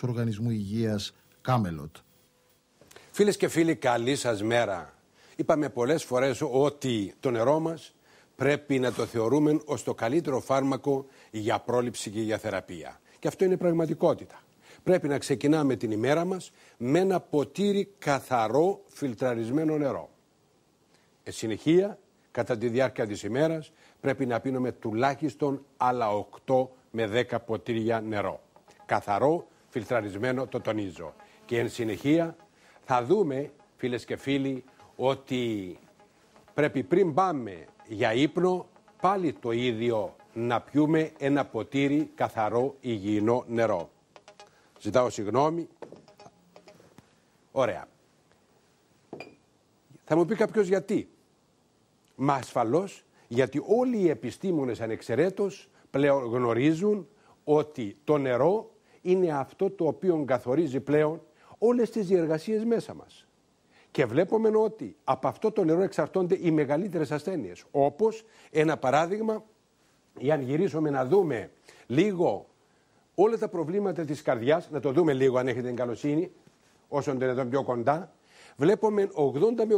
Οργανισμού Υγείας Κάμελοτ. Φίλες και φίλοι, καλή σας μέρα. Είπαμε πολλές φορές ότι το νερό μας πρέπει να το θεωρούμε ως το καλύτερο φάρμακο για πρόληψη και για θεραπεία. Και αυτό είναι πραγματικότητα. Πρέπει να ξεκινάμε την ημέρα μας με ένα ποτήρι καθαρό φιλτραρισμένο νερό. Συνεχεία, κατά τη διάρκεια της ημέρας, πρέπει να πίνουμε τουλάχιστον άλλα 8 με 10 ποτήρια νερό. Καθαρό, φιλτραρισμένο, το τονίζω. Και εν συνεχεία θα δούμε, φίλες και φίλοι, ότι πρέπει πριν πάμε για ύπνο πάλι το ίδιο να πιούμε ένα ποτήρι καθαρό υγιεινό νερό. Ζητάω συγγνώμη. Ωραία. Θα μου πει κάποιος γιατί. Μα ασφαλώς γιατί όλοι οι επιστήμονες ανεξαιρέτως πλέον γνωρίζουν ότι το νερό είναι αυτό το οποίο καθορίζει πλέον όλες τις διεργασίες μέσα μας. Και βλέπουμε ότι από αυτό το νερό εξαρτώνται οι μεγαλύτερες ασθένειες. Όπως ένα παράδειγμα, εάν γυρίσουμε να δούμε λίγο όλα τα προβλήματα της καρδιάς, να το δούμε λίγο αν έχετε την καλοσύνη, όσο είναι εδώ πιο κοντά, βλέπουμε 80 με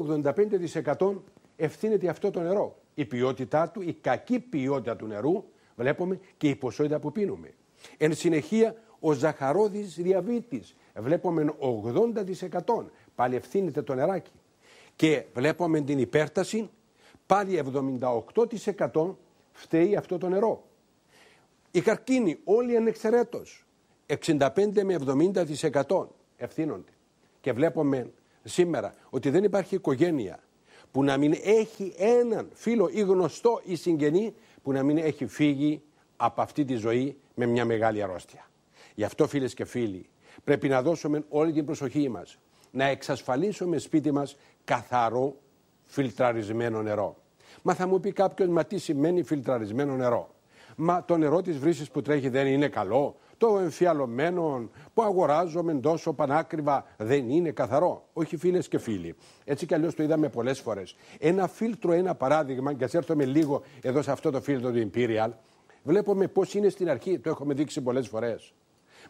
85% ευθύνεται αυτό το νερό. Η ποιότητά του, η κακή ποιότητα του νερού, βλέπουμε και η ποσότητα που πίνουμε. Εν συνεχεία, ο ζαχαρόδης διαβήτης, βλέπουμε 80%, πάλι ευθύνεται το νεράκι. Και βλέπουμε την υπέρταση, πάλι 78% φταίει αυτό το νερό. Οι καρκίνοι, όλοι ανεξαιρέτως, 65 με 70% ευθύνονται. Και βλέπουμε σήμερα ότι δεν υπάρχει οικογένεια που να μην έχει έναν φίλο ή γνωστό ή συγγενή που να μην έχει φύγει από αυτή τη ζωή με μια μεγάλη αρρώστια. Γι' αυτό, φίλες και φίλοι, πρέπει να δώσουμε όλη την προσοχή μας να εξασφαλίσουμε σπίτι μας καθαρό φιλτραρισμένο νερό. Μα θα μου πει κάποιος, μα τι σημαίνει φιλτραρισμένο νερό? Μα το νερό της βρύσης που τρέχει δεν είναι καλό? Το εμφιαλωμένο που αγοράζουμε τόσο πανάκριβα δεν είναι καθαρό? Όχι, φίλες και φίλοι. Έτσι κι αλλιώς το είδαμε πολλές φορές. Ένα φίλτρο, ένα παράδειγμα, και ας έρθουμε λίγο εδώ σε αυτό το φίλτρο του Imperial, βλέπουμε πώς είναι στην αρχή, το έχουμε δείξει πολλές φορές.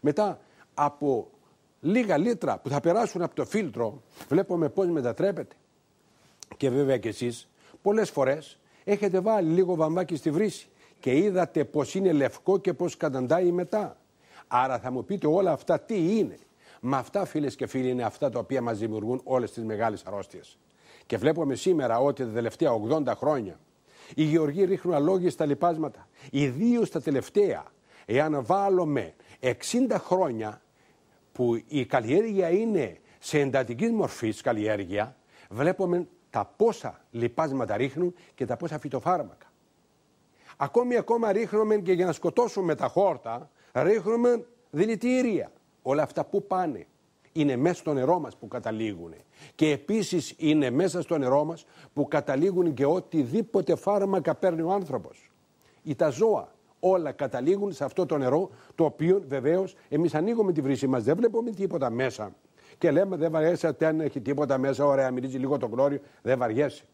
Μετά από λίγα λίτρα που θα περάσουν από το φίλτρο, βλέπουμε πώς μετατρέπεται. Και βέβαια κι εσείς πολλές φορές έχετε βάλει λίγο βαμβάκι στη βρύση και είδατε πως είναι λευκό και πως καταντάει μετά. Άρα θα μου πείτε όλα αυτά τι είναι? Μα αυτά, φίλες και φίλοι, είναι αυτά τα οποία μας δημιουργούν όλες τις μεγάλες αρρώστιες. Και βλέπουμε σήμερα ότι τα τελευταία 80 χρόνια οι γεωργοί ρίχνουν αλόγιστα λιπάσματα. Ιδίως τα τελευταία, εάν βάλουμε 60 χρόνια που η καλλιέργεια είναι σε εντατική μορφή καλλιέργεια, βλέπουμε τα πόσα λιπάσματα ρίχνουν και τα πόσα φυτοφάρμακα. Ακόμα ρίχνουμε και για να σκοτώσουμε τα χόρτα, ρίχνουμε δηλητήρια. Όλα αυτά που πάνε? Είναι μέσα στο νερό μας που καταλήγουν. Και επίσης είναι μέσα στο νερό μας που καταλήγουν και οτιδήποτε φάρμακα παίρνει ο άνθρωπος. Ή τα ζώα. Όλα καταλήγουν σε αυτό το νερό, το οποίο βεβαίως εμείς ανοίγουμε τη βρύση μας, δεν βλέπουμε τίποτα μέσα. Και λέμε δεν βαριέσαι, δεν έχει τίποτα μέσα, ωραία, μυρίζει λίγο το κλώριο, δεν βαριέσαι.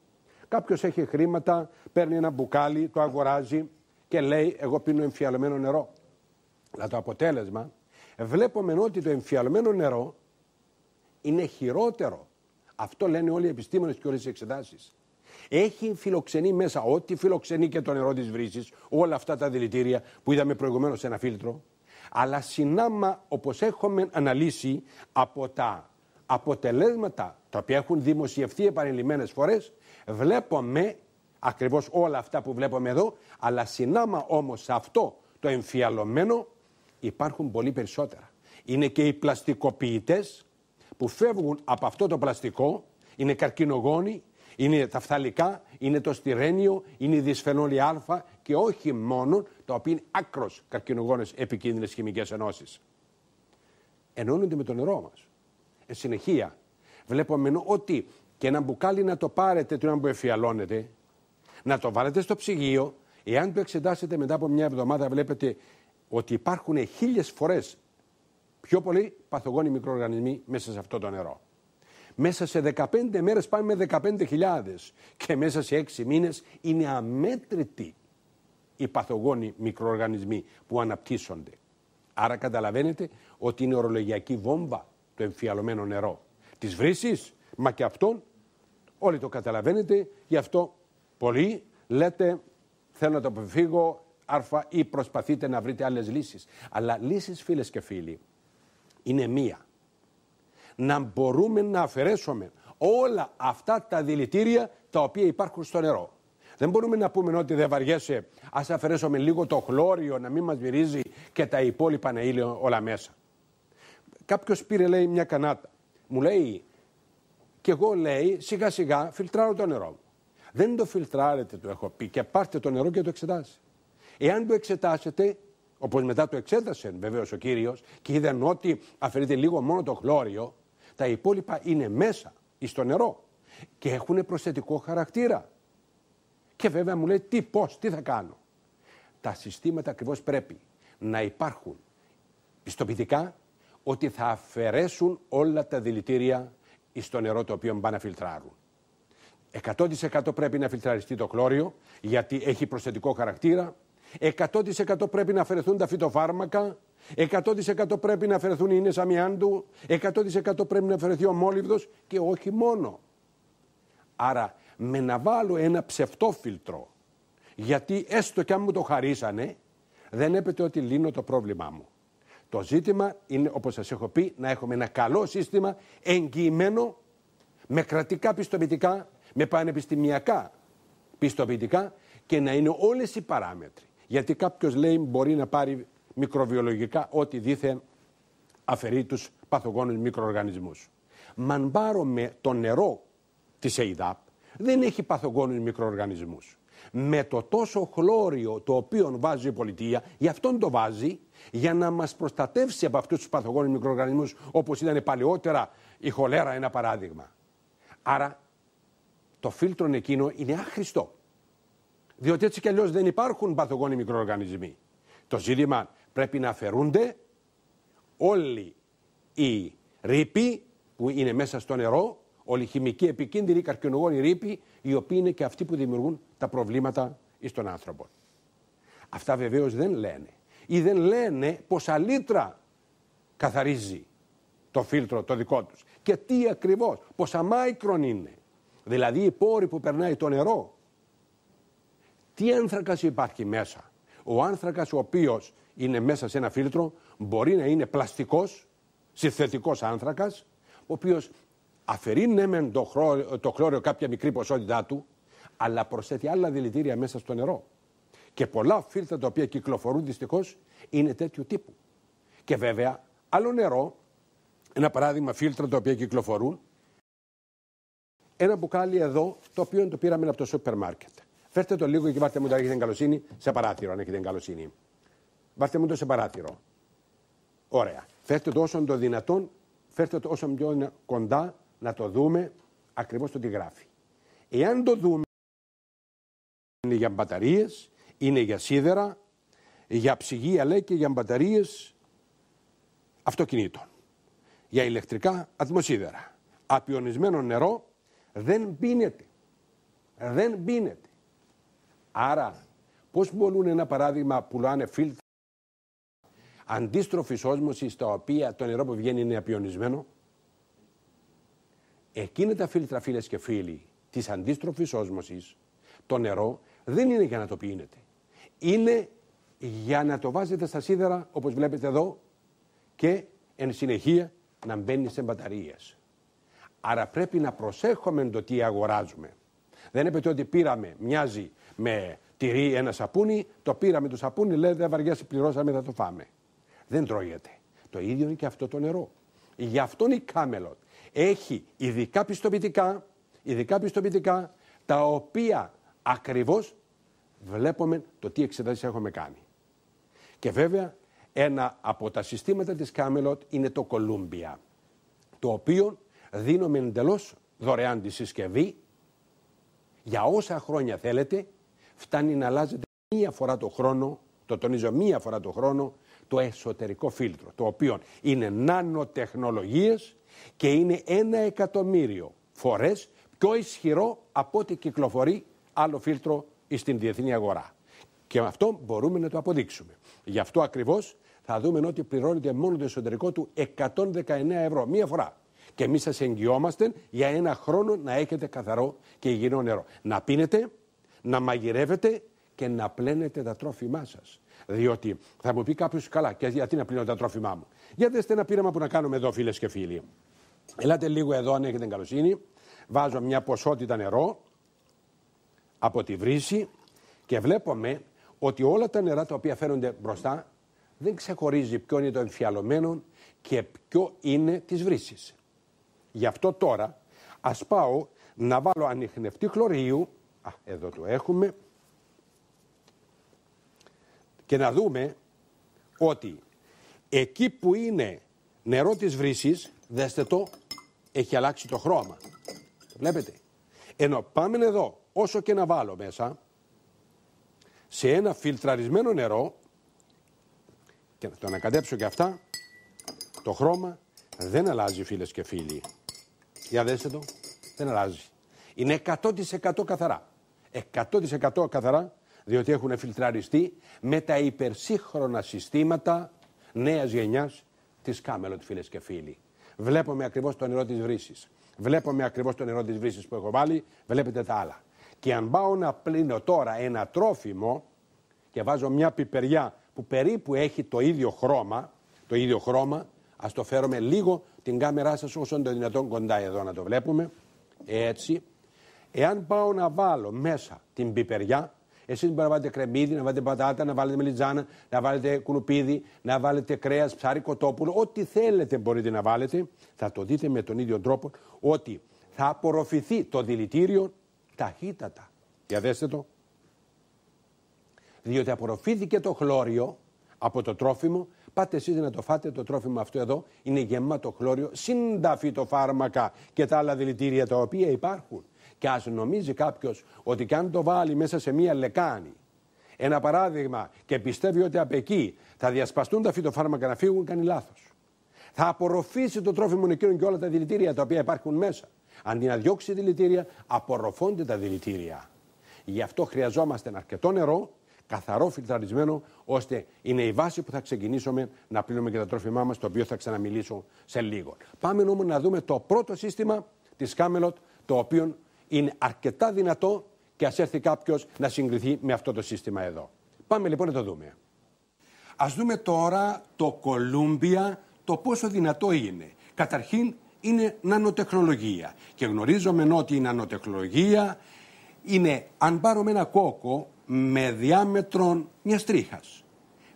Κάποιος έχει χρήματα, παίρνει ένα μπουκάλι, το αγοράζει και λέει εγώ πίνω εμφιαλωμένο νερό. Αλλά το αποτέλεσμα, βλέπουμε ότι το εμφιαλωμένο νερό είναι χειρότερο. Αυτό λένε όλοι οι επιστήμονες και όλες οι εξετάσεις. Έχει φιλοξενεί μέσα, ό,τι φιλοξενεί και το νερό της βρύσης, όλα αυτά τα δηλητήρια που είδαμε προηγουμένως σε ένα φίλτρο, αλλά συνάμα, όπως έχουμε αναλύσει από τα αποτελέσματα τα οποία έχουν δημοσιευθεί επανειλημμένες φορές, βλέπουμε ακριβώς όλα αυτά που βλέπουμε εδώ, αλλά συνάμα όμως σε αυτό το εμφιαλωμένο υπάρχουν πολύ περισσότερα. Είναι και οι πλαστικοποιητές που φεύγουν από αυτό το πλαστικό, είναι καρκινογόνοι, είναι τα φθαλικά, είναι το στιρένιο, είναι η δυσφενόλη α και όχι μόνο, τα οποία είναι άκρως καρκινογόνες επικίνδυνες χημικές ενώσεις. Ενώνονται με το νερό μας. Εν συνεχεία, βλέπουμε ότι και ένα μπουκάλι να το πάρετε το που εφιαλώνετε, να το βάλετε στο ψυγείο, εάν το εξετάσετε μετά από μια εβδομάδα βλέπετε ότι υπάρχουν 1000 φορές πιο πολλοί παθογόνοι μικροοργανισμοί μέσα σε αυτό το νερό. Μέσα σε 15 μέρες πάμε με 15.000 και μέσα σε 6 μήνες είναι αμέτρητοι οι παθογόνοι μικροοργανισμοί που αναπτύσσονται. Άρα καταλαβαίνετε ότι είναι ορολογιακή βόμβα το εμφιαλωμένο νερό. Της βρύσης, μα και αυτόν όλοι το καταλαβαίνετε, γι' αυτό πολλοί λέτε θέλω να το αποφύγω άρφα ή προσπαθείτε να βρείτε άλλες λύσεις. Αλλά λύσεις, φίλες και φίλοι, είναι μία. Να μπορούμε να αφαιρέσουμε όλα αυτά τα δηλητήρια τα οποία υπάρχουν στο νερό. Δεν μπορούμε να πούμε ότι δεν βαριέσαι, ας αφαιρέσουμε λίγο το χλώριο να μην μας μυρίζει και τα υπόλοιπα να είναι όλα μέσα. Κάποιος πήρε, λέει, μια κανάτα. Μου λέει, και εγώ, λέει, σιγά σιγά φιλτράρω το νερό μου. Δεν το φιλτράρετε, του έχω πει, και πάρτε το νερό και το εξετάσετε. Εάν το εξετάσετε, όπως μετά το εξέτασε βεβαίως ο κύριος και είδαν ότι αφαιρείται λίγο μόνο το χλώριο, τα υπόλοιπα είναι μέσα στο νερό και έχουν προσθετικό χαρακτήρα. Και βέβαια μου λέει τι θα κάνω. Τα συστήματα ακριβώς πρέπει να υπάρχουν πιστοποιητικά ότι θα αφαιρέσουν όλα τα δηλητήρια στο νερό το οποίο πάνε να φιλτράρουν. 100% πρέπει να φιλτραριστεί το χλώριο γιατί έχει προσθετικό χαρακτήρα. 100% πρέπει να αφαιρεθούν τα φυτοφάρμακα. 100% πρέπει να αφαιρεθούν οι ίνες αμοιάντου. 100% πρέπει να αφαιρεθεί ο μόλιβδος και όχι μόνο. Άρα με να βάλω ένα ψευτόφιλτρο, γιατί έστω κι αν μου το χαρίσανε, δεν έπεται ότι λύνω το πρόβλημά μου. Το ζήτημα είναι, όπως σας έχω πει, να έχουμε ένα καλό σύστημα εγγυημένο με κρατικά πιστοποιητικά, με πανεπιστημιακά πιστοποιητικά και να είναι όλες οι παράμετροι. Γιατί κάποιος λέει μπορεί να πάρει μικροβιολογικά ό,τι δήθεν αφαιρεί τους παθογόνους μικροοργανισμούς. Μα αν πάρω με το νερό της ΕΙΔΑΠ, δεν έχει παθογόνους μικροοργανισμούς. Με το τόσο χλώριο το οποίο βάζει η πολιτεία, γι' αυτόν το βάζει, για να μας προστατεύσει από αυτούς τους παθογόνους μικροοργανισμούς, όπως ήταν παλαιότερα η χολέρα, ένα παράδειγμα. Άρα το φίλτρο εκείνο είναι άχρηστο. Διότι έτσι κι αλλιώς δεν υπάρχουν παθογόνοι μικροοργανισμοί. Το ζήτημα πρέπει να αφαιρούνται όλοι οι ρήποι που είναι μέσα στο νερό, όλοι οι χημικοί επικίνδυνοι καρκινογόνοι ρήποι, οι οποίοι είναι και αυτοί που δημιουργούν τα προβλήματα στον άνθρωπο. Αυτά βεβαίως δεν λένε. Ή δεν λένε πόσα λίτρα καθαρίζει το φίλτρο το δικό τους. Και τι ακριβώς, πόσα μάικρον είναι. Δηλαδή οι πόροι που περνάει το νερό. Τι άνθρακας υπάρχει μέσα. Ο άνθρακας ο οποίος είναι μέσα σε ένα φίλτρο μπορεί να είναι πλαστικός, συνθετικός άνθρακας, ο οποίος αφαιρεί ναι μεν το χλώριο κάποια μικρή ποσότητά του, αλλά προσθέτει άλλα δηλητήρια μέσα στο νερό. Και πολλά φίλτρα τα οποία κυκλοφορούν δυστυχώς είναι τέτοιου τύπου. Και βέβαια άλλο νερό, ένα παράδειγμα φίλτρα τα οποία κυκλοφορούν, ένα μπουκάλι εδώ το οποίο το πήραμε από το σούπερ μάρκετ. Φέρτε το λίγο και βάλτε μου το, αν έχετε καλοσύνη, σε παράθυρο, αν έχετε καλοσύνη. Βάλτε μου το σε παράθυρο. Ωραία. Φέρτε το όσο το δυνατόν, φέρτε το όσο πιο κοντά να το δούμε ακριβώς το τι γράφει. Εάν το δούμε, είναι για μπαταρίες, είναι για σίδερα, για ψυγεία λέει και για μπαταρίες αυτοκινήτων. Για ηλεκτρικά ατμοσίδερα. Απιονισμένο νερό δεν πίνεται. Δεν πίνεται. Άρα, πώς μπορούν ένα παράδειγμα πουλάνε φίλτρα αντίστροφης όσμωσης τα οποία το νερό που βγαίνει είναι απιονισμένο. Εκείνα τα φίλτρα, φίλες και φίλοι, της αντίστροφης όσμωσης, το νερό δεν είναι για να το πίνετε. Είναι για να το βάζετε στα σίδερα, όπως βλέπετε εδώ, και εν συνεχεία να μπαίνει σε μπαταρίες. Άρα πρέπει να προσέχουμε το τι αγοράζουμε. Δεν έπεται ότι πήραμε, μοιάζει με τυρί ένα σαπούνι, το πήραμε το σαπούνι, λέει δεν βαριέσαι, πληρώσαμε, θα το φάμε. Δεν τρώγεται. Το ίδιο είναι και αυτό το νερό. Γι' αυτόν η Κάμελοτ έχει ειδικά πιστοποιητικά, τα οποία ακριβώς βλέπουμε το τι εξετάσεις έχουμε κάνει. Και βέβαια ένα από τα συστήματα της Κάμελοτ είναι το Columbia, το οποίο δίνουμε εντελώς δωρεάν τη συσκευή για όσα χρόνια θέλετε, φτάνει να αλλάζετε μία φορά το χρόνο, το τονίζω μία φορά το χρόνο, το εσωτερικό φίλτρο, το οποίο είναι νανοτεχνολογίες και είναι 1.000.000 φορές πιο ισχυρό από ό,τι κυκλοφορεί άλλο φίλτρο στην διεθνή αγορά. Και αυτό μπορούμε να το αποδείξουμε. Γι' αυτό ακριβώς θα δούμε ότι πληρώνεται μόνο το εσωτερικό του 119 ευρώ μία φορά. Και εμείς σας εγγυόμαστε για ένα χρόνο να έχετε καθαρό και υγιεινό νερό. Να πίνετε, να μαγειρεύετε και να πλένετε τα τρόφιμά σας. Διότι θα μου πει κάποιος, καλά, και γιατί να πλύνω τα τρόφιμά μου. Για δέστε ένα πείραμα που να κάνουμε εδώ, φίλες και φίλοι. Ελάτε λίγο εδώ, αν έχετε καλοσύνη. Βάζω μια ποσότητα νερό από τη βρύση και βλέπουμε ότι όλα τα νερά τα οποία φαίνονται μπροστά δεν ξεχωρίζει ποιο είναι το εμφιαλωμένο και ποιο είναι της βρύσης. Γι' αυτό τώρα ας πάω να βάλω ανιχνευτή χλωρίου, εδώ το έχουμε, και να δούμε ότι εκεί που είναι νερό της βρύσης, δέστε το, έχει αλλάξει το χρώμα. Βλέπετε. Ενώ πάμε εδώ, όσο και να βάλω μέσα, σε ένα φιλτραρισμένο νερό, και να το ανακατέψω και αυτά, το χρώμα δεν αλλάζει, φίλες και φίλοι. Για δέστε το, δεν αλλάζει. Είναι 100% καθαρά. 100% καθαρά, διότι έχουν φιλτραριστεί με τα υπερσύγχρονα συστήματα νέας γενιάς της Camelot, φίλες και φίλοι. Βλέπουμε ακριβώς το νερό της βρύσης. Βλέπουμε ακριβώς το νερό της βρύσης που έχω βάλει, βλέπετε τα άλλα. Και αν πάω να πλύνω τώρα ένα τρόφιμο και βάζω μια πιπεριά που περίπου έχει το ίδιο χρώμα, ας το φέρουμε λίγο την κάμερά σας όσο το δυνατόν κοντά εδώ να το βλέπουμε, έτσι. Εάν πάω να βάλω μέσα την πιπεριά, εσείς μπορείτε να βάλετε κρεμμύδι, να βάλετε πατάτα, να βάλετε μελιτζάνα, να βάλετε κουνουπίδι, να βάλετε κρέας, ψάρι, κοτόπουλο, ό,τι θέλετε μπορείτε να βάλετε. Θα το δείτε με τον ίδιο τρόπο ότι θα απορροφηθεί το δηλητήριο ταχύτατα. Για δέστε το. Διότι απορροφήθηκε το χλώριο από το τρόφιμο, πάτε εσείς να το φάτε, το τρόφιμο αυτό εδώ είναι γεμάτο χλώριο, συν τα φυτοφάρμακα και τα άλλα δηλητήρια τα οποία υπάρχουν. Και ας νομίζει κάποιος ότι και αν το βάλει μέσα σε μία λεκάνη, ένα παράδειγμα, και πιστεύει ότι από εκεί θα διασπαστούν τα φυτοφάρμακα να φύγουν, κάνει λάθος. Θα απορροφήσει το τρόφιμο εκείνο και όλα τα δηλητήρια τα οποία υπάρχουν μέσα. Αντί να διώξει δηλητήρια, απορροφώνται τα δηλητήρια. Γι' αυτό χρειαζόμαστε αρκετό νερό, καθαρό, φιλτραρισμένο, ώστε είναι η βάση που θα ξεκινήσουμε να πλύνουμε και τα τρόφιμά μας, το οποίο θα ξαναμιλήσω σε λίγο. Πάμε όμως να δούμε το πρώτο σύστημα της Camelot, το οποίο είναι αρκετά δυνατό και ας έρθει κάποιος να συγκριθεί με αυτό το σύστημα εδώ. Πάμε λοιπόν να το δούμε. Ας δούμε τώρα το Columbia, το πόσο δυνατό είναι. Καταρχήν είναι νανοτεχνολογία και γνωρίζουμε ότι η νανοτεχνολογία είναι, αν πάρουμε ένα κόκο με διάμετρο μιας τρίχας,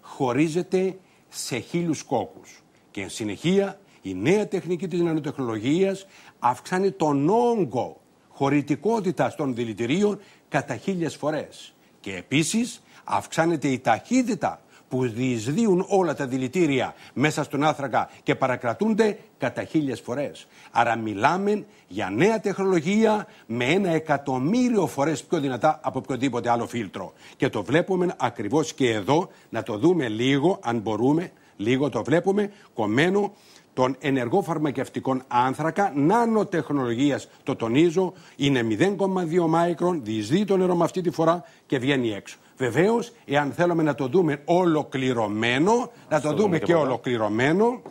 χωρίζεται σε 1000 κόκκους και εν συνεχεία η νέα τεχνική της νανοτεχνολογίας αυξάνει τον όγκο χωρητικότητας των δηλητηρίων κατά 1000 φορές. Και επίσης αυξάνεται η ταχύτητα που διεισδύουν όλα τα δηλητήρια μέσα στον άνθρακα και παρακρατούνται κατά 1000 φορές. Άρα μιλάμε για νέα τεχνολογία με 1.000.000 φορές πιο δυνατά από οποιοδήποτε άλλο φίλτρο. Και το βλέπουμε ακριβώς και εδώ, να το δούμε λίγο, αν μπορούμε, λίγο το βλέπουμε κομμένο, των ενεργοφαρμακευτικών άνθρακα, νανοτεχνολογίας, το τονίζω, είναι 0,2 μάικρον, διεισδύει το νερό με αυτή τη φορά και βγαίνει έξω. Βεβαίως, εάν θέλουμε να το δούμε ολοκληρωμένο, να το δούμε και ολοκληρωμένο,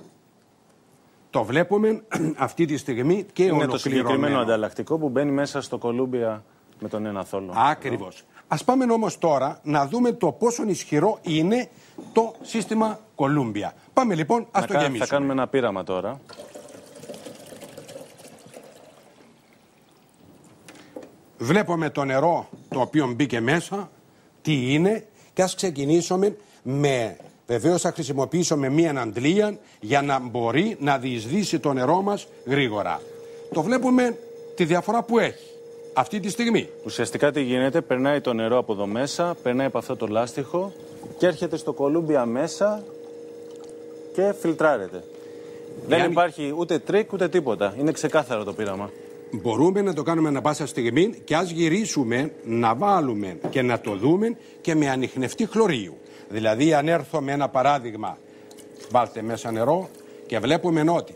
το βλέπουμε αυτή τη στιγμή και είναι ολοκληρωμένο. Το συγκεκριμένο ανταλλακτικό που μπαίνει μέσα στο Columbia με τον ένα θόλο. Ακριβώς. Ας πάμε όμως τώρα να δούμε το πόσο ισχυρό είναι το σύστημα Columbia. Πάμε λοιπόν, ας το γεμίσουμε. Θα κάνουμε ένα πείραμα τώρα. Βλέπουμε το νερό το οποίο μπήκε μέσα, τι είναι, και ας ξεκινήσουμε με, βεβαίως θα χρησιμοποιήσουμε μία αντλία για να μπορεί να διεισδύσει το νερό μας γρήγορα. Το βλέπουμε τη διαφορά που έχει αυτή τη στιγμή. Ουσιαστικά τι γίνεται, περνάει το νερό από εδώ μέσα, περνάει από αυτό το λάστιχο και έρχεται στο Columbia μέσα και φιλτράρεται. Δεν υπάρχει ούτε τρίκ ούτε τίποτα. Είναι ξεκάθαρο το πείραμα. Μπορούμε να το κάνουμε ανα πάσα στιγμή και ας γυρίσουμε να βάλουμε και να το δούμε και με ανιχνευτή χλωρίου. Δηλαδή αν έρθω με ένα παράδειγμα, βάλτε μέσα νερό και βλέπουμε ότι,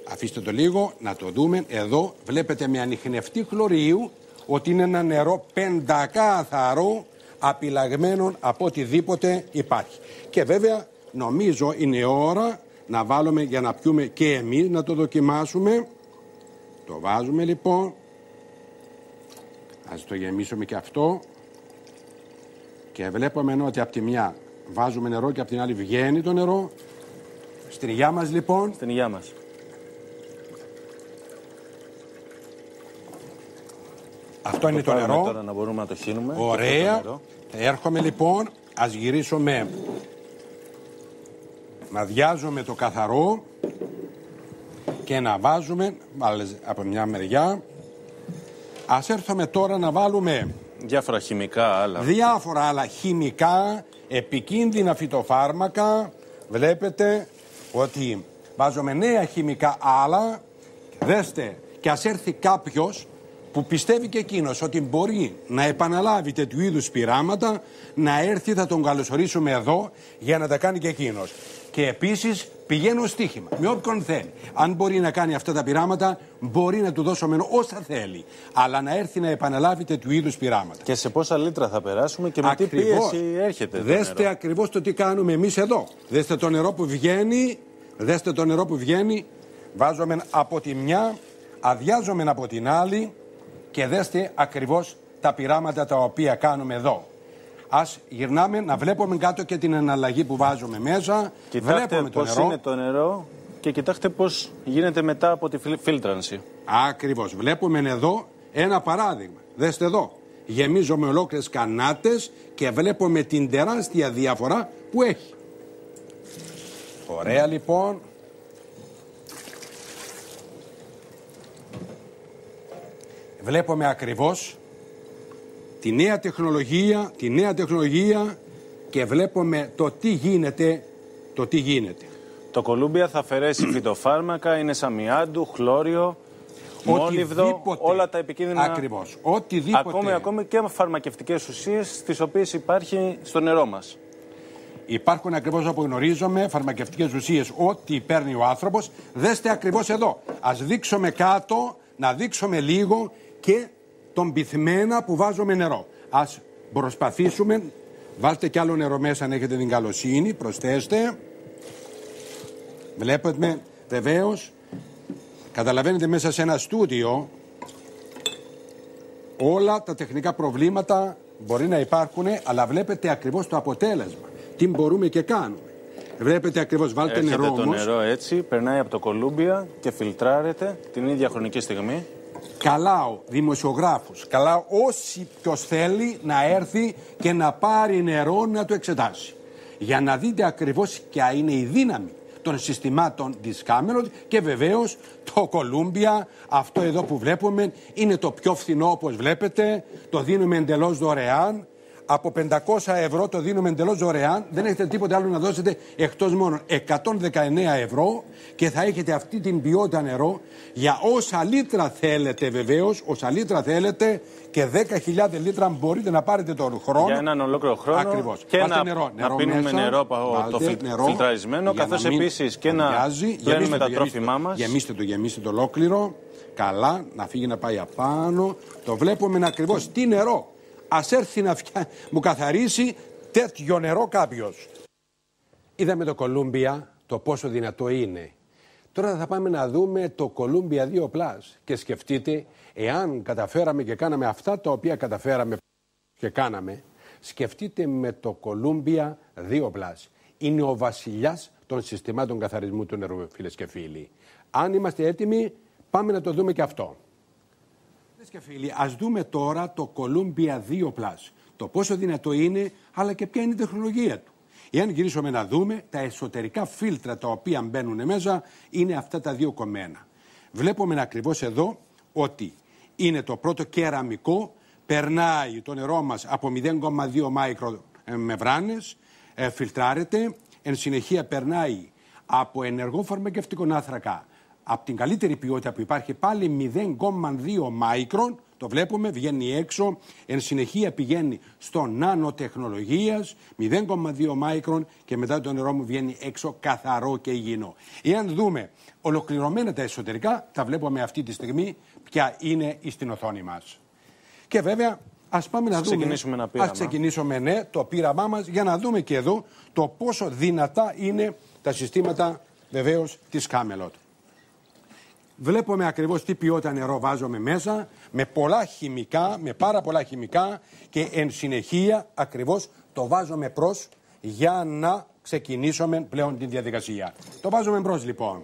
αφήστε το λίγο να το δούμε, εδώ βλέπετε με ανιχνευτή χλωρίου ότι είναι ένα νερό πεντακάθαρο, απειλαγμένο από οτιδήποτε υπάρχει. Και βέβαια νομίζω είναι ώρα να βάλουμε για να πιούμε και εμείς, να το δοκιμάσουμε. Το βάζουμε λοιπόν. Ας το γεμίσουμε και αυτό. Και βλέπουμε ότι από τη μια βάζουμε νερό και από την άλλη βγαίνει το νερό. Στην υγειά μας λοιπόν. Στην υγειά μας. Αυτό είναι το νερό. Τώρα να μπορούμε να το χύνουμε. Ωραία. Έρχομαι λοιπόν, ας γυρίσουμε, να διάζουμε το καθαρό και να βάζουμε από μια μεριά. Ας έρθουμε τώρα να βάλουμε διάφορα χημικά άλλα. Διάφορα άλλα χημικά, επικίνδυνα φυτοφάρμακα. Βλέπετε ότι βάζουμε νέα χημικά άλλα. Δέστε, και ας έρθει κάποιος που πιστεύει και εκείνος ότι μπορεί να επαναλάβει τέτοιου είδους πειράματα, να έρθει, θα τον καλωσορίσουμε εδώ για να τα κάνει και εκείνος. Και επίσης πηγαίνω στοίχημα με όποιον θέλει. Αν μπορεί να κάνει αυτά τα πειράματα, μπορεί να του δώσουμε όσα θέλει. Αλλά να έρθει να επαναλάβει τέτοιου είδους πειράματα. Και σε πόσα λίτρα θα περάσουμε και με τι πίεση έρχεται. Δέστε ακριβώς το τι κάνουμε εμείς εδώ. Δέστε το νερό που βγαίνει. Δέστε το νερό που βγαίνει. Βάζουμε από τη μια, αδειάζουμε από την άλλη. Και δέστε ακριβώς τα πειράματα τα οποία κάνουμε εδώ. Ας γυρνάμε να βλέπουμε κάτω και την εναλλαγή που βάζουμε μέσα. Κοιτάξτε βλέπουμε το πώς νερό. είναι το νερό και κοιτάξτε πώς γίνεται μετά από τη φίλτρανση. Ακριβώς. Βλέπουμε εδώ ένα παράδειγμα. Δέστε εδώ. Γεμίζουμε ολόκληρες κανάτες και βλέπουμε την τεράστια διαφορά που έχει. Ωραία λοιπόν. Βλέπουμε ακριβώς τη νέα τεχνολογία και βλέπουμε το τι γίνεται, Το κολούμπια θα αφαιρέσει φυτοφάρμακα, είναι σαμιάντου, χλώριο, μόλιβδο, όλα τα επικίνδυνα. Ακριβώς. Οτιδήποτε. Ακόμη και φαρμακευτικές ουσίες, τις οποίες υπάρχει στο νερό μας. Υπάρχουν ακριβώς, όπως γνωρίζουμε, φαρμακευτικές ουσίες, ό,τι παίρνει ο άνθρωπος. Δέστε ακριβώς εδώ. Ας δείξουμε κάτω, να δείξουμε λίγο και τον πυθμένα που βάζουμε νερό. Ας προσπαθήσουμε. Βάλτε κι άλλο νερό μέσα αν έχετε την καλοσύνη. Προσθέστε. Βλέπετε βεβαίως. Καταλαβαίνετε μέσα σε ένα στούντιο όλα τα τεχνικά προβλήματα μπορεί να υπάρχουν, αλλά βλέπετε ακριβώς το αποτέλεσμα. Τι μπορούμε και κάνουμε. Βλέπετε ακριβώς, βάλτε έρχεται νερό το όμως. νερό έτσι, περνάει από το κολούμπια και φιλτράρεται την ίδια χρονική στιγμή. Καλάω δημοσιογράφους, καλάω όσοι ποιος θέλει να έρθει και να πάρει νερό να το εξετάσει. Για να δείτε ακριβώς ποια είναι η δύναμη των συστημάτων της Camelot και βεβαίως το Columbia, αυτό εδώ που βλέπουμε, είναι το πιο φθηνό όπως βλέπετε, το δίνουμε εντελώς δωρεάν. Από 500 ευρώ το δίνουμε εντελώς δωρεάν. Δεν έχετε τίποτε άλλο να δώσετε εκτός μόνο 119 ευρώ και θα έχετε αυτή την ποιότητα νερό για όσα λίτρα θέλετε βεβαίως, όσα λίτρα θέλετε και 10.000 λίτρα μπορείτε να πάρετε τον χρόνο. Για έναν ολόκληρο χρόνο. Ακριβώς. Και νερό να πίνουμε μέσα, νερό από το φιλτραρισμένο, καθώς επίσης και να πλένουμε τα τρόφιμά μας. Γεμίστε το ολόκληρο. Καλά, να φύγει να πάει απάνω. Το βλέπουμε ακριβώς τι νερό. Ας έρθει να μου καθαρίσει τέτοιο νερό κάποιος. Είδαμε το Columbia, το πόσο δυνατό είναι. Τώρα θα πάμε να δούμε το Columbia 2+. Και σκεφτείτε, εάν καταφέραμε και κάναμε αυτά τα οποία καταφέραμε και κάναμε, σκεφτείτε με το Columbia 2+. Είναι ο βασιλιάς των συστημάτων καθαρισμού του νερού, φίλες και φίλοι. Αν είμαστε έτοιμοι, πάμε να το δούμε και αυτό. Και φίλοι, ας δούμε τώρα το Columbia 2+. Το πόσο δυνατό είναι, αλλά και ποια είναι η τεχνολογία του. Εάν γυρίσουμε να δούμε, τα εσωτερικά φίλτρα τα οποία μπαίνουν μέσα είναι αυτά τα δύο κομμένα. Βλέπουμε ακριβώς εδώ ότι είναι το πρώτο κεραμικό, περνάει το νερό μας από 0,2 μικρομεμβράνες, φιλτράρεται, εν συνεχεία περνάει από ενεργό φαρμακευτικό άνθρακα, από την καλύτερη ποιότητα που υπάρχει, πάλι 0,2 μάικρον, το βλέπουμε, βγαίνει έξω, εν συνεχεία πηγαίνει στο νανοτεχνολογίας, 0,2 μάικρον και μετά το νερό μου βγαίνει έξω καθαρό και υγιεινό. Εάν δούμε ολοκληρωμένα τα εσωτερικά, τα βλέπουμε αυτή τη στιγμή ποια είναι στην οθόνη μας. Και βέβαια Ας πάμε να δούμε. Ας ξεκινήσουμε, ναι, το πείραμά μας για να δούμε και εδώ το πόσο δυνατά είναι τα συστήματα βεβαίως της Camelot. Βλέπουμε ακριβώς τι ποιότητα νερό βάζουμε μέσα, με πολλά χημικά, με πάρα πολλά χημικά και εν συνεχεία ακριβώς το βάζουμε προς για να ξεκινήσουμε πλέον την διαδικασία. Το βάζουμε μπρος λοιπόν.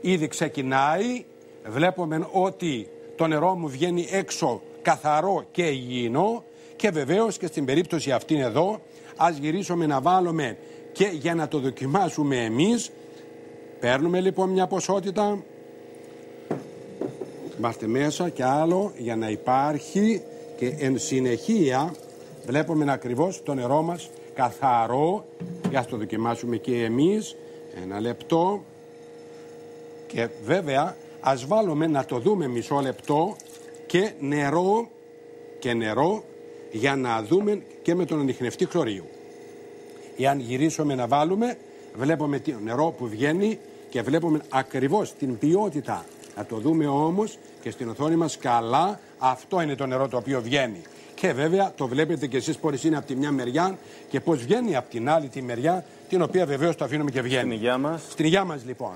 Ήδη ξεκινάει, βλέπουμε ότι το νερό μου βγαίνει έξω καθαρό και υγιεινό και βεβαίως και στην περίπτωση αυτήν εδώ ας γυρίσουμε να βάλουμε και για να το δοκιμάσουμε εμείς. Παίρνουμε λοιπόν μια ποσότητα, βάστε μέσα και άλλο για να υπάρχει και εν συνεχεία βλέπουμε ακριβώς το νερό μας καθαρό. Για να το δοκιμάσουμε και εμείς, ένα λεπτό και βέβαια ας βάλουμε να το δούμε μισό λεπτό και νερό για να δούμε και με τον ανιχνευτή χλωρίου. Εάν γυρίσουμε να βάλουμε, βλέπουμε το νερό που βγαίνει και βλέπουμε ακριβώς την ποιότητα. Να το δούμε όμως και στην οθόνη μας καλά, αυτό είναι το νερό το οποίο βγαίνει. Και βέβαια το βλέπετε και εσείς πώς είναι από τη μια μεριά και πώς βγαίνει από την άλλη τη μεριά, την οποία βεβαίως το αφήνουμε και βγαίνει. Στην υγειά μας. Στην υγειά μας λοιπόν.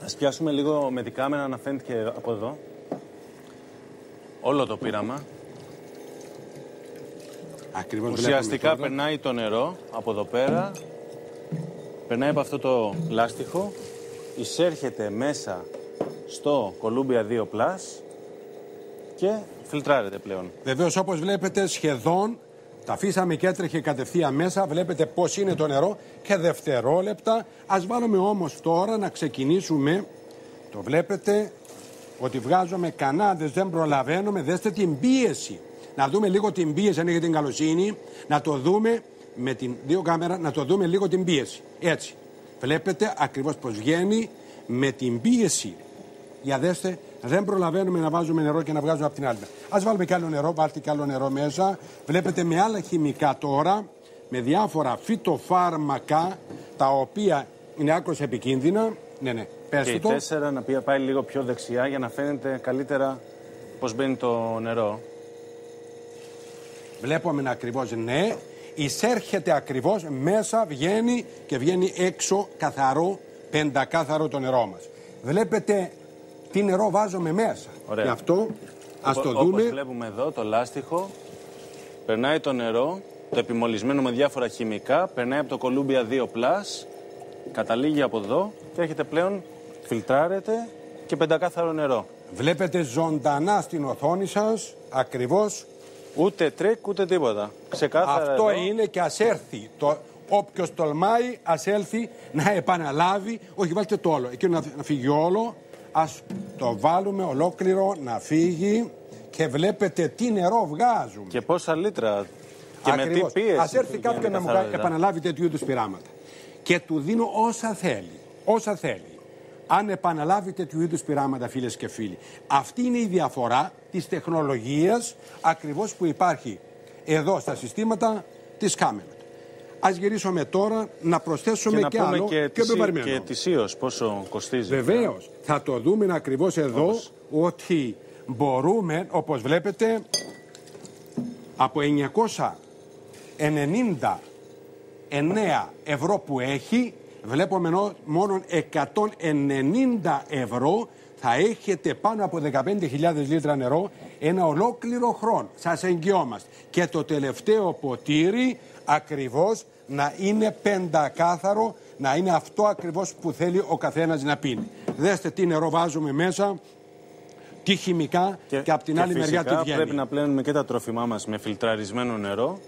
Ας πιάσουμε λίγο με τη κάμερα να φαίνεται και από εδώ. Όλο το πείραμα. Ακριβώς ουσιαστικά περνάει το νερό από εδώ πέρα, περνάει από αυτό το λάστιχο, εισέρχεται μέσα στο Columbia 2 Plus και φιλτράρεται πλέον. Βεβαίως όπως βλέπετε σχεδόν τα αφήσαμε και έτρεχε κατευθείαν μέσα, βλέπετε πώς είναι το νερό και δευτερόλεπτα. Ας βάλουμε όμως τώρα να ξεκινήσουμε, το βλέπετε ότι βγάζουμε κανάδες, δεν προλαβαίνουμε, δέστε την πίεση. Να δούμε λίγο την πίεση, αν έχετε την καλοσύνη, να το δούμε με την δύο κάμερα, να το δούμε λίγο την πίεση. Έτσι, βλέπετε ακριβώς πως βγαίνει με την πίεση. Για δέστε, δεν προλαβαίνουμε να βάζουμε νερό και να βγάζουμε από την άλλη. Ας βάλουμε κι άλλο νερό, βάλτε κι άλλο νερό μέσα. Βλέπετε με άλλα χημικά τώρα, με διάφορα φυτοφάρμακα, τα οποία είναι άκρως επικίνδυνα. Ναι, πέστε και το. Και η 4 να πάει λίγο πιο δεξιά για να φαίνεται καλύτερα πώς μπαίνει το νερό. Βλέπουμε ακριβώς, ναι, εισέρχεται ακριβώς μέσα, βγαίνει και βγαίνει έξω καθαρό, πεντακάθαρο το νερό μας. Βλέπετε τι νερό βάζουμε μέσα. Ωραία. Γι' αυτό ας το δούμε. Όπως βλέπουμε εδώ το λάστιχο, περνάει το νερό, το επιμολυσμένο με διάφορα χημικά, περνάει από το Columbia 2 Plus, καταλήγει από εδώ και έρχεται πλέον, φιλτράρεται και πεντακάθαρο νερό. Βλέπετε ζωντανά στην οθόνη σας ακριβώς. Ούτε τρίκ ούτε τίποτα. Ξεκάθαρα αυτό εδώ. είναι και ας έρθει. Όποιος τολμάει ας έλθει να επαναλάβει. Όχι, βάλτε το όλο. Εκείνο να φύγει όλο. Ας το βάλουμε ολόκληρο να φύγει. Και βλέπετε τι νερό βγάζουμε. Και πόσα λίτρα. Και ακριβώς. Με τι πίεση. Ας έρθει κάποιον να μου επαναλάβει τέτοιου είδους πειράματα. Και του δίνω όσα θέλει. Όσα θέλει. Αν επαναλάβει τέτοιου είδους πειράματα, φίλες και φίλοι. Αυτή είναι η διαφορά της τεχνολογίας ακριβώς που υπάρχει εδώ στα συστήματα της Camelot. Ας γυρίσουμε τώρα να προσθέσουμε και άλλο και πεπαρημένο. Και ετησίως πόσο κοστίζει. Βεβαίως. Θα το δούμε ακριβώς εδώ ότι μπορούμε, όπως βλέπετε, από 999 ευρώ που έχει, βλέπουμε μόνο 190 ευρώ θα έχετε πάνω από 15.000 λίτρα νερό ένα ολόκληρο χρόνο. Σας εγγυόμαστε. Και το τελευταίο ποτήρι ακριβώς να είναι πεντακάθαρο, να είναι αυτό ακριβώς που θέλει ο καθένας να πίνει. Δέστε τι νερό βάζουμε μέσα, τι χημικά και από την άλλη μεριά τι βγαίνει. Πρέπει να πλένουμε και τα τρόφιμά μας με φιλτραρισμένο νερό,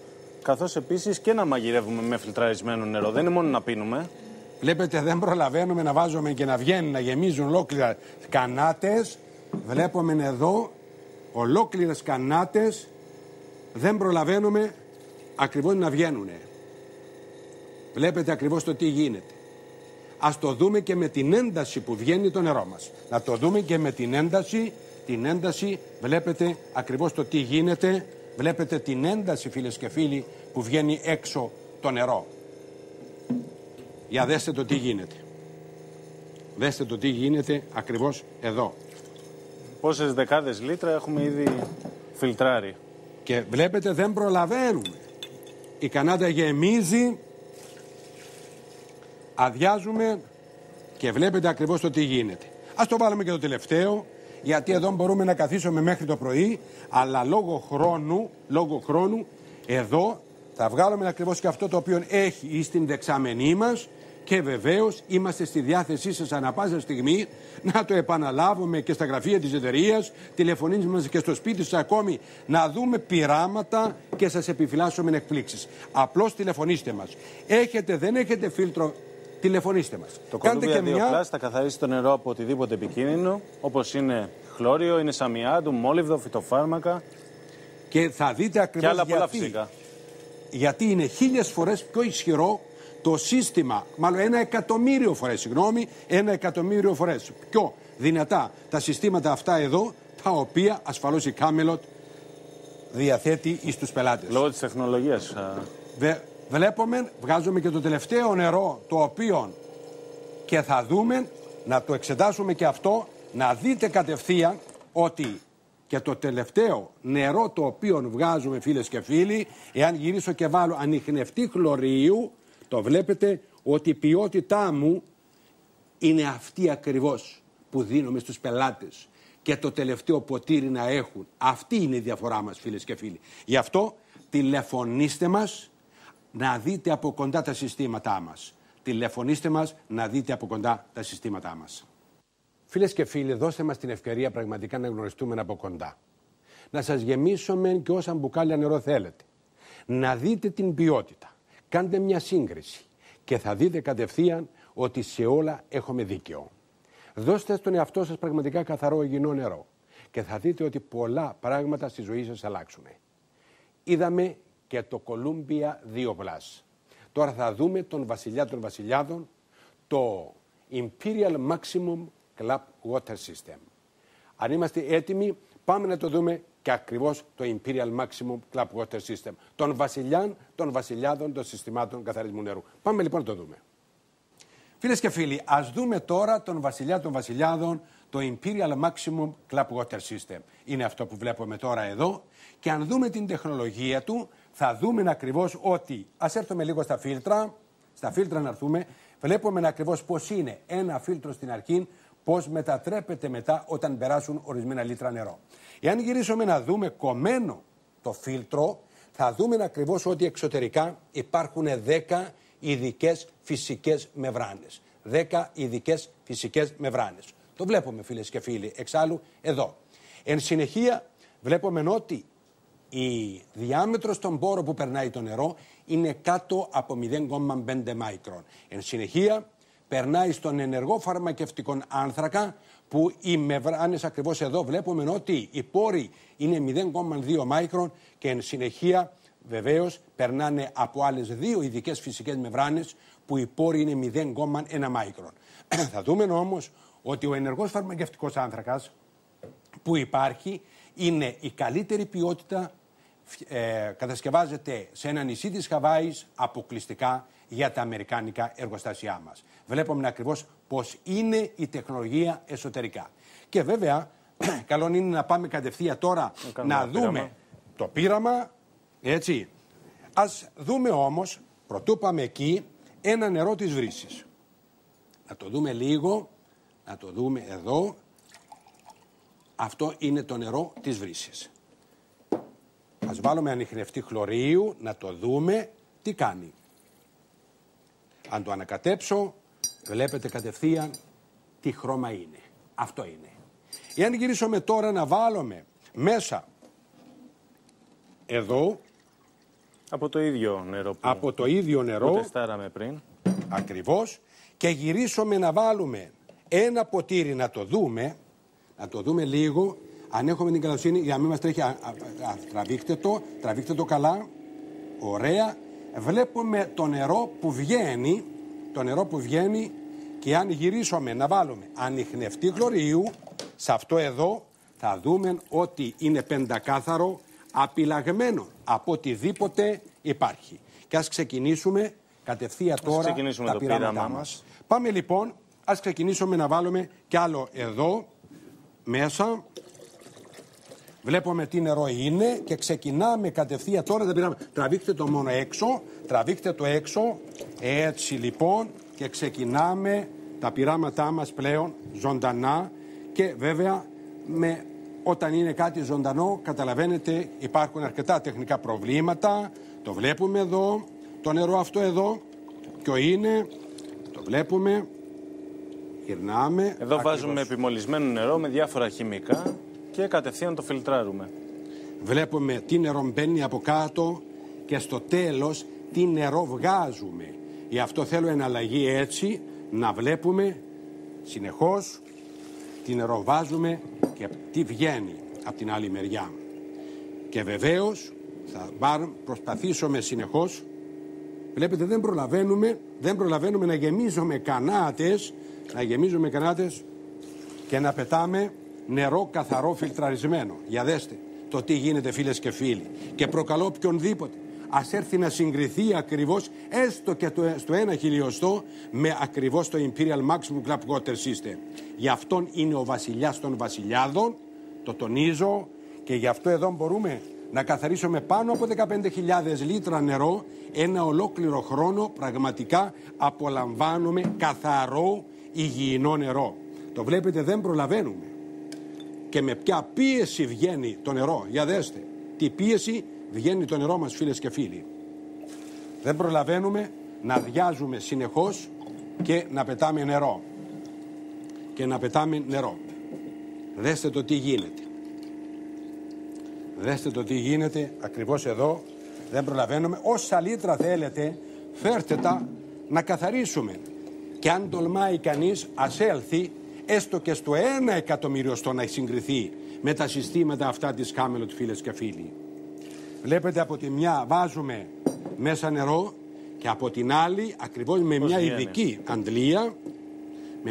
καθώς επίσης και να μαγειρεύουμε με φιλτραρισμένο νερό. Δεν είναι μόνο να πίνουμε. Βλέπετε, δεν προλαβαίνουμε να βάζουμε και να βγαίνουν, να γεμίζουν ολόκληρα κανάτες. Βλέπουμε εδώ ολόκληρες κανάτες. Δεν προλαβαίνουμε ακριβώς να βγαίνουν. Βλέπετε ακριβώς το τι γίνεται. Ας το δούμε και με την ένταση που βγαίνει το νερό μας. Να το δούμε και με την ένταση. Την ένταση, βλέπετε ακριβώς το τι γίνεται. Βλέπετε την ένταση, φίλες και φίλοι, που βγαίνει έξω το νερό. Για δέστε το τι γίνεται. Δέστε το τι γίνεται ακριβώς εδώ. πόσες δεκάδες λίτρα έχουμε ήδη φιλτράρει. Και βλέπετε δεν προλαβαίνουμε. Η κανάτα γεμίζει, αδειάζουμε και βλέπετε ακριβώς το τι γίνεται. Ας το βάλουμε και το τελευταίο, γιατί εδώ μπορούμε να καθίσουμε μέχρι το πρωί, αλλά λόγω χρόνου εδώ θα βγάλουμε ακριβώς και αυτό το οποίο έχει στην δεξαμενή μας και βεβαίως είμαστε στη διάθεσή σας ανά πάσα στιγμή να το επαναλάβουμε και στα γραφεία της εταιρείας, τηλεφωνήσεις μας και στο σπίτι σας ακόμη, να δούμε πειράματα και σας επιφυλάσσουμε εκπλήξεις. Απλώς τηλεφωνήστε μας. Έχετε, δεν έχετε φίλτρο, τηλεφωνήστε μας. Το Columbia 2 Plus θα καθαρίσει το νερό από οτιδήποτε επικίνδυνο, όπως είναι χλώριο, είναι σαμιάντου, μόλιβδο, φυτοφάρμακα και θα δείτε ακριβώς και άλλα πολλά φυσικά. Γιατί είναι 1000 φορές πιο ισχυρό το σύστημα, μάλλον 1.000.000 φορές, 1.000.000 φορές πιο δυνατά τα συστήματα αυτά εδώ, τα οποία ασφαλώς η Camelot διαθέτει εις τους πελάτες. Λόγω της τεχνολογίας. Βλέπουμε, βγάζουμε και το τελευταίο νερό, το οποίο και θα δούμε, να το εξετάσουμε και αυτό, να δείτε κατευθείαν ότι και το τελευταίο νερό το οποίο βγάζουμε, φίλες και φίλοι, εάν γυρίσω και βάλω ανιχνευτή χλωρίου, το βλέπετε ότι η ποιότητά μου είναι αυτή ακριβώς που δίνουμε στους πελάτες και το τελευταίο ποτήρι να έχουν. Αυτή είναι η διαφορά μας, φίλες και φίλοι. Γι' αυτό τηλεφωνήστε μας να δείτε από κοντά τα συστήματά μας. Τηλεφωνήστε μας να δείτε από κοντά τα συστήματά μας. Φίλες και φίλοι, δώστε μας την ευκαιρία πραγματικά να γνωριστούμε από κοντά. Να σας γεμίσουμε και όσα μπουκάλια νερό θέλετε. Να δείτε την ποιότητα. Κάντε μια σύγκριση και θα δείτε κατευθείαν ότι σε όλα έχουμε δίκαιο. Δώστε στον εαυτό σας πραγματικά καθαρό υγιεινό νερό και θα δείτε ότι πολλά πράγματα στη ζωή σας αλλάξουν. Είδαμε και το Columbia 2 Plus. Τώρα θα δούμε τον βασιλιά των βασιλιάδων, το Imperial Maximum Club Water System. Αν είμαστε έτοιμοι, πάμε να το δούμε και ακριβώς το Imperial Maximum Club Water System. Των βασιλιάδων των συστημάτων καθαρισμού νερού. Πάμε λοιπόν να το δούμε. Φίλες και φίλοι, ας δούμε τώρα τον βασιλιά των βασιλιάδων, το Imperial Maximum Club Water System. Είναι αυτό που βλέπουμε τώρα εδώ και αν δούμε την τεχνολογία του θα δούμε ακριβώς ότι, ας έρθουμε λίγο στα φίλτρα να έρθουμε, βλέπουμε ακριβώς πώς είναι ένα φίλτρο στην αρχή, πώς μετατρέπεται μετά όταν περάσουν ορισμένα λίτρα νερό. Εάν γυρίσουμε να δούμε κομμένο το φίλτρο, θα δούμε ακριβώς ότι εξωτερικά υπάρχουν 10 ειδικές φυσικές μεμβράνες. 10 ειδικές φυσικές μεμβράνες. Το βλέπουμε, φίλες και φίλοι, εξάλλου εδώ. Εν συνεχεία βλέπουμε ότι η διάμετρος των πόρων που περνάει το νερό είναι κάτω από 0,5 μάικρον. Εν συνεχεία περνάει στον ενεργό φαρμακευτικό άνθρακα που οι μεμβράνες ακριβώς εδώ βλέπουμε ότι οι πόροι είναι 0,2 μάικρον και εν συνεχεία βεβαίως περνάνε από άλλες 2 ειδικές φυσικές μεμβράνες που οι πόροι είναι 0,1 μάικρον. Θα δούμε όμως ότι ο ενεργός φαρμακευτικός άνθρακας που υπάρχει είναι η καλύτερη ποιότητα, κατασκευάζεται σε ένα νησί της Χαβάης αποκλειστικά για τα αμερικάνικα εργοστάσια μας. Βλέπουμε ακριβώς πώς είναι η τεχνολογία εσωτερικά. Και βέβαια, καλό είναι να πάμε κατευθείαν τώρα να δούμε το πείραμα, έτσι. Ας δούμε όμως, πρωτού πάμε εκεί, ένα νερό της βρύσης. Να το δούμε λίγο, να το δούμε εδώ. Αυτό είναι το νερό της βρύσης. Ας βάλουμε ανιχνευτή χλωρίου, να το δούμε τι κάνει. Αν το ανακατέψω, βλέπετε κατευθείαν τι χρώμα είναι. Αυτό είναι. Εάν γυρίσουμε τώρα να βάλουμε μέσα εδώ. Από το ίδιο νερό που τεστάραμε πριν. Ακριβώς. Και γυρίσουμε να βάλουμε ένα ποτήρι να το δούμε. Να το δούμε λίγο. Αν έχουμε την καλοσύνη, για να μην μας τρέχει, τραβήχτε το καλά. Ωραία. Βλέπουμε το νερό που βγαίνει, και αν γυρίσουμε να βάλουμε ανιχνευτή χλωρίου, σε αυτό εδώ θα δούμε ότι είναι πεντακάθαρο, απειλαγμένο από οτιδήποτε υπάρχει. Και ας ξεκινήσουμε κατευθείαν τώρα τα πειράματά μας. Πάμε λοιπόν, ας ξεκινήσουμε να βάλουμε κι άλλο εδώ μέσα. Βλέπουμε τι νερό είναι και ξεκινάμε κατευθείαν. Τώρα δεν πειράμε. Τραβήχτε το μόνο έξω. Τραβήχτε το έξω. Έτσι λοιπόν. Και ξεκινάμε τα πειράματά μας πλέον ζωντανά. Και βέβαια όταν είναι κάτι ζωντανό, καταλαβαίνετε, υπάρχουν αρκετά τεχνικά προβλήματα. Το βλέπουμε εδώ. Το νερό αυτό εδώ. Ποιο είναι. Το βλέπουμε. Γυρνάμε. Εδώ βάζουμε επιμολυσμένο νερό με διάφορα χημικά και κατευθείαν το φιλτράρουμε. Βλέπουμε τι νερό μπαίνει από κάτω και στο τέλος τι νερό βγάζουμε. Γι' αυτό θέλω εναλλαγή έτσι, να βλέπουμε συνεχώς τι νερό βάζουμε και τι βγαίνει από την άλλη μεριά. Και βεβαίως θα προσπαθήσουμε συνεχώς. Βλέπετε δεν προλαβαίνουμε να γεμίζουμε κανάτες, και να πετάμε νερό καθαρό φιλτραρισμένο. Για δέστε το τι γίνεται, φίλες και φίλοι. Και προκαλώ οποιονδήποτε ας έρθει να συγκριθεί ακριβώς έστω και στο 1 χιλιοστό με ακριβώς το Imperial Maximum Club Water System. Γι' αυτόν είναι ο βασιλιάς των βασιλιάδων, το τονίζω, και γι' αυτό εδώ μπορούμε να καθαρίσουμε πάνω από 15.000 λίτρα νερό ένα ολόκληρο χρόνο. Πραγματικά απολαμβάνουμε καθαρό υγιεινό νερό. Το βλέπετε, δεν προλαβαίνουμε. Και με ποια πίεση βγαίνει το νερό. Για δέστε τι πίεση βγαίνει το νερό μας, φίλες και φίλοι. Δεν προλαβαίνουμε να αδειάζουμε συνεχώς και να πετάμε νερό. Δέστε το τι γίνεται. Δέστε το τι γίνεται ακριβώς εδώ. Δεν προλαβαίνουμε. Όσα λίτρα θέλετε, φέρτε τα να καθαρίσουμε. Και αν τολμάει κανείς, ας έλθει έστω και στο 1 εκατομμυριοστό να συγκριθεί με τα συστήματα αυτά της Camelot, φίλες και φίλοι. Βλέπετε, από τη μια βάζουμε μέσα νερό και από την άλλη ακριβώς με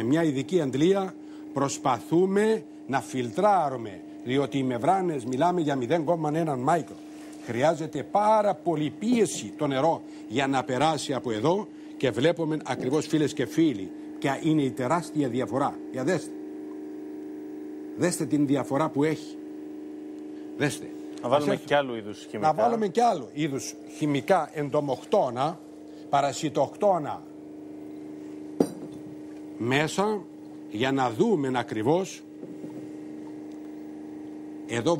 μια ειδική αντλία προσπαθούμε να φιλτράρουμε, διότι οι μεμβράνες μιλάμε για 0,1 μάικρο. Χρειάζεται πάρα πολύ πίεση το νερό για να περάσει από εδώ και βλέπουμε ακριβώς, φίλες και φίλοι, ποια είναι η τεράστια διαφορά. Για δέστε την διαφορά που έχει. Δέστε. Να βάλουμε και άλλου είδους χημικά. Να βάλουμε και άλλου είδους χημικά, εντομοκτώνα, παρασιτοκτώνα μέσα, για να δούμε ακριβώς. Εδώ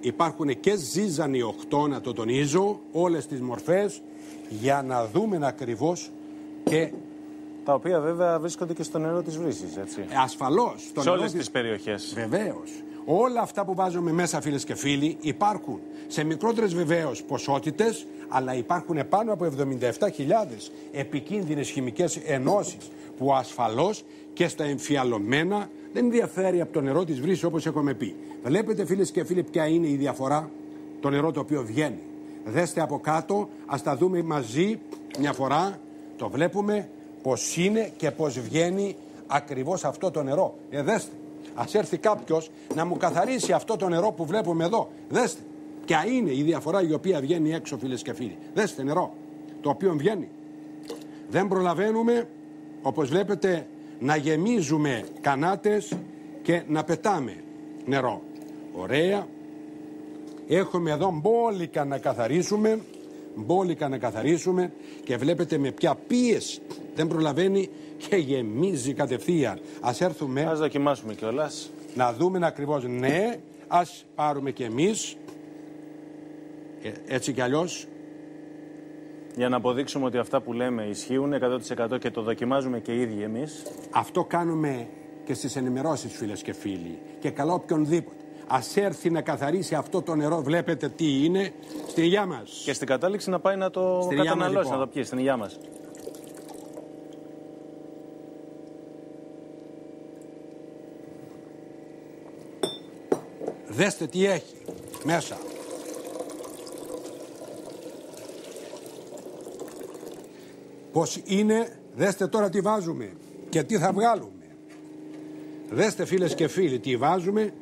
υπάρχουν και ζύζανοι οκτώνα, το τονίζω, όλες τις μορφές, για να δούμε ακριβώς, και τα οποία βέβαια βρίσκονται και στο νερό της βρύσης, έτσι. Ασφαλώς. Σε όλες τις περιοχές. Βεβαίως. Όλα αυτά που βάζουμε μέσα, φίλες και φίλοι, υπάρχουν σε μικρότερες βεβαίως ποσότητες, αλλά υπάρχουν πάνω από 77.000 επικίνδυνες χημικές ενώσεις που ασφαλώς και στα εμφιαλωμένα δεν ενδιαφέρει από το νερό της βρύσης, όπως έχουμε πει. Βλέπετε, φίλες και φίλοι, ποια είναι η διαφορά, το νερό το οποίο βγαίνει. Δέστε από κάτω, ας τα δούμε μαζί μια φορά, το βλέπουμε πώς είναι και πώς βγαίνει ακριβώς αυτό το νερό. Δέστε. Ας έρθει κάποιος να μου καθαρίσει αυτό το νερό που βλέπουμε εδώ. Δέστε. Ποια είναι η διαφορά η οποία βγαίνει έξω, φίλες και φίλοι. Δέστε νερό, το οποίο βγαίνει. Δεν προλαβαίνουμε, όπως βλέπετε, να γεμίζουμε κανάτες και να πετάμε νερό. Ωραία. Έχουμε εδώ μπόλικα να καθαρίσουμε και βλέπετε με ποια πίεση. Δεν προλαβαίνει και γεμίζει κατευθείαν. Ας έρθουμε. Ας δοκιμάσουμε κιόλας. Να δούμε ακριβώς, ναι. Ας πάρουμε κι εμείς. Έτσι κι αλλιώς. Για να αποδείξουμε ότι αυτά που λέμε ισχύουν 100% και το δοκιμάζουμε και οι ίδιοι εμείς. Αυτό κάνουμε και στις ενημερώσεις, φίλες και φίλοι. Και καλό οποιονδήποτε. Ας έρθει να καθαρίσει αυτό το νερό. Βλέπετε τι είναι στην υγειά μας. Και στην κατάληξη να πάει να το καταναλώσει, λοιπόν, να το πιει στην υγειά μας. Δέστε τι έχει μέσα. Πώς είναι, δέστε τώρα τι βάζουμε και τι θα βγάλουμε. Δέστε, φίλες και φίλοι, τι βάζουμε.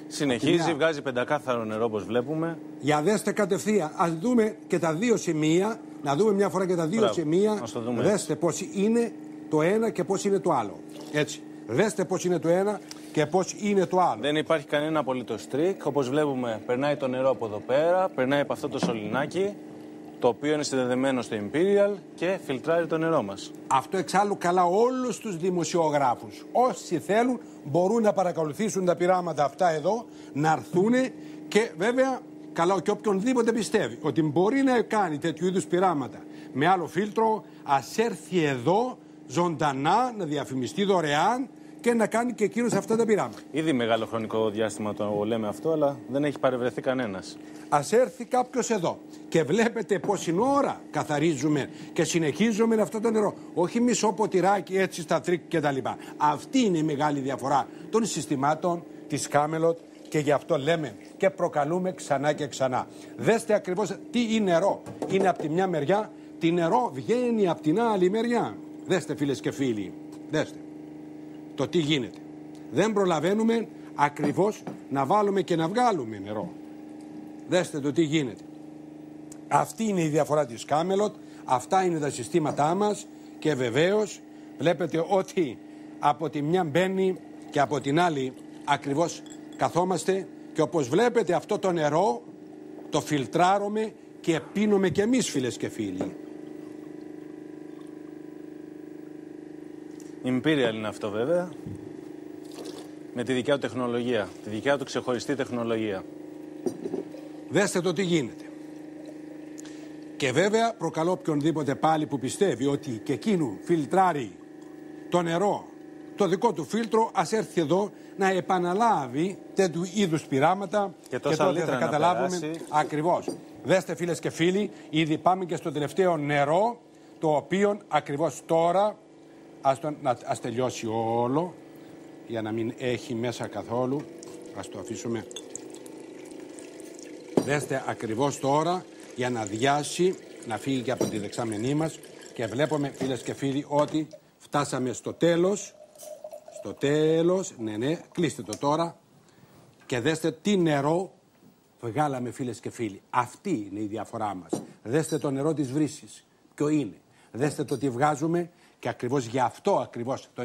Συνεχίζει, βγάζει πεντακάθαρο νερό, όπως βλέπουμε. Για δέστε κατευθείαν. Ας δούμε και τα δύο σημεία. Να δούμε μια φορά και τα δύο σημεία. Δούμε. Δέστε πώς είναι το ένα και πώς είναι το άλλο. Έτσι. Δέστε πώς είναι το ένα και πώς είναι το άλλο. Δεν υπάρχει κανένα απολύτως τρίκ. Όπως βλέπουμε, περνάει το νερό από εδώ πέρα, περνάει από αυτό το σωληνάκι, το οποίο είναι συνδεδεμένο στο Imperial και φιλτράρει το νερό μας. Αυτό εξάλλου καλά όλους τους δημοσιογράφους. Όσοι θέλουν μπορούν να παρακολουθήσουν τα πειράματα αυτά εδώ, να έρθουν και βέβαια καλά και οποιονδήποτε πιστεύει ότι μπορεί να κάνει τέτοιου είδους πειράματα με άλλο φίλτρο, ας έρθει εδώ ζωντανά να διαφημιστεί δωρεάν και να κάνει και εκείνος αυτά τα πειράματα. Ήδη μεγάλο χρονικό διάστημα το λέμε αυτό, αλλά δεν έχει παρευρεθεί κανένας. Ας έρθει κάποιος εδώ και βλέπετε πόση ώρα καθαρίζουμε και συνεχίζουμε αυτό το νερό. Όχι μισό ποτηράκι έτσι στα τρίκ και τα λοιπά. Αυτή είναι η μεγάλη διαφορά των συστημάτων της Camelot και γι' αυτό λέμε και προκαλούμε ξανά και ξανά. Δέστε ακριβώς τι είναι νερό. Είναι από τη μια μεριά, τι νερό βγαίνει από την άλλη μεριά. Δέστε φίλες και φίλοι, δέστε το τι γίνεται. Δεν προλαβαίνουμε ακριβώς να βάλουμε και να βγάλουμε νερό. Δέστε το τι γίνεται. Αυτή είναι η διαφορά της Camelot, αυτά είναι τα συστήματά μας και βεβαίως βλέπετε ότι από τη μια μπαίνει και από την άλλη ακριβώς καθόμαστε και όπως βλέπετε αυτό το νερό το φιλτράρουμε και πίνουμε και εμείς φίλες και φίλοι. Imperial είναι αυτό βέβαια, με τη δικιά του τεχνολογία, τη δικιά του ξεχωριστή τεχνολογία. Δέστε το τι γίνεται. Και βέβαια προκαλώ οποιονδήποτε πάλι που πιστεύει ότι και εκείνου φιλτράρει το νερό, το δικό του φίλτρο, ας έρθει εδώ να επαναλάβει τέτοιου είδους πειράματα και τότε θα καταλάβουμε ακριβώς. Δέστε φίλες και φίλοι, ήδη πάμε και στο τελευταίο νερό, το οποίο ακριβώς τώρα, ας τελειώσει όλο, για να μην έχει μέσα καθόλου, ας το αφήσουμε. Δέστε ακριβώς τώρα για να διάσει, να φύγει και από τη δεξαμενή μας και βλέπουμε φίλες και φίλοι ότι φτάσαμε στο τέλος. Στο τέλος, ναι, κλείστε το τώρα και δέστε τι νερό βγάλαμε φίλες και φίλοι. Αυτή είναι η διαφορά μας. Δέστε το νερό της βρύσης, ποιο είναι. Δέστε το τι βγάζουμε και ακριβώς γι' αυτό ακριβώς το